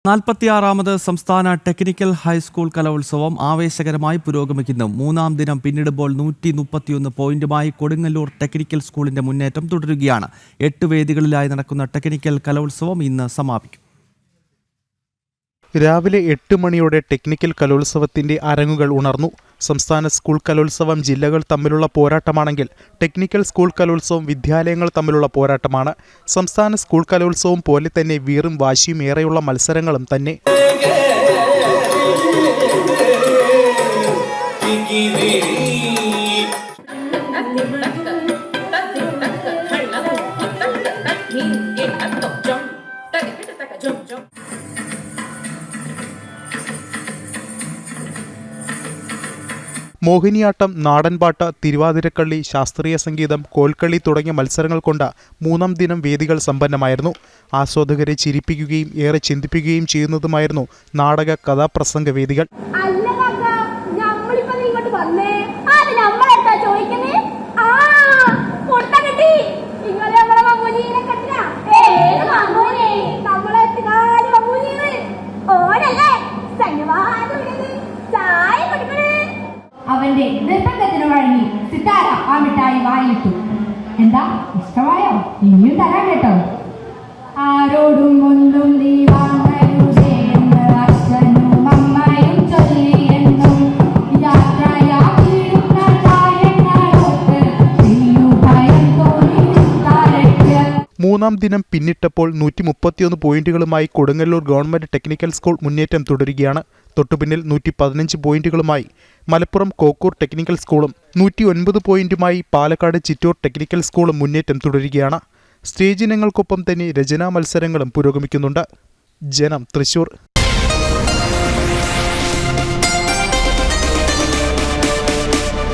46ാമത് സംസ്ഥാന technical high school കലോത്സവം ആവേശകരമായി പുരോഗമിക്കുന്നു. മൂന്നാം ദിനം പിന്നിടുമ്പോൾ 131 പോയിന്റുമായി കൊടുങ്ങല്ലൂർ ടെക്നിക്കൽ സ്കൂളിന്റെ മുന്നേറ്റം തുടരുകയാണ്. 8 വേദികളിലായി നടക്കുന്ന ടെക്നിക്കൽ കലോത്സവം ഇന്ന് സമാപിക്കും. രാവിലെ 8 മണിയോടെ ടെക്നിക്കൽ കലോത്സവത്തിന്റെ അരങ്ങുകൾ ഉണർന്നു. സംസ്ഥാന സ്കൂൾ കലോത്സവം ജില്ലകൾ തമ്മിലുള്ള പോരാട്ടമാണെങ്കിൽ ടെക്നിക്കൽ സ്കൂൾ കലോത്സവം വിദ്യാലയങ്ങൾ തമ്മിലുള്ള പോരാട്ടമാണ്. സംസ്ഥാന സ്കൂൾ കലോത്സവം പോലെ തന്നെ വീറും വാശിയും ഏറെയുള്ള മത്സരങ്ങളും തന്നെ. മോഹിനിയാട്ടം, നാടൻപാട്ട്, തിരുവാതിരക്കളി, ശാസ്ത്രീയ സംഗീതം, കോൽക്കളി തുടങ്ങിയ മത്സരങ്ങൾ കൊണ്ട് മൂന്നാം ദിനം വേദികൾ സമ്പന്നമായിരുന്നു. ആസ്വാദകരെ ചിരിപ്പിക്കുകയും ഏറെ ചിന്തിപ്പിക്കുകയും ചെയ്യുന്നതുമായിരുന്നു നാടക കഥാപ്രസംഗ വേദികൾ. അവന്റെ നിർബന്ധത്തിന് വഴങ്ങി സിത്താര ആ മിഠായി വായിലിട്ടു. എന്താ, ഇഷ്ടമായോ? ഇനിയും തരാൻ കേട്ടോ. ആരോടും ഒന്നും നീ വാങ്ങരുതേ എന്ന് അച്ഛനും അമ്മയും ചൊല്ലിയെന്നും യാത്രയാക്കിയിരുന്ന കാര്യങ്ങളൊക്കെ ഭയം തോന്നി. മൂന്നാം ദിനം പിന്നിട്ടപ്പോൾ 131 പോയിന്റുകളുമായി കൊടുങ്ങല്ലൂർ ഗവൺമെന്റ് ടെക്നിക്കൽ സ്കൂൾ മുന്നേറ്റം തുടരുകയാണ്. തൊട്ടുപിന്നിൽ 115 പോയിന്റുകളുമായി മലപ്പുറം കോക്കൂർ ടെക്നിക്കൽ സ്കൂളും 109 പോയിന്റുമായി പാലക്കാട് ചിറ്റൂർ ടെക്നിക്കൽ സ്കൂളും മുന്നേറ്റം തുടരുകയാണ്. സ്റ്റേജ് ഇനങ്ങൾക്കൊപ്പം തന്നെ രചനാ മത്സരങ്ങളും പുരോഗമിക്കുന്നുണ്ട്. ജനം, തൃശൂർ.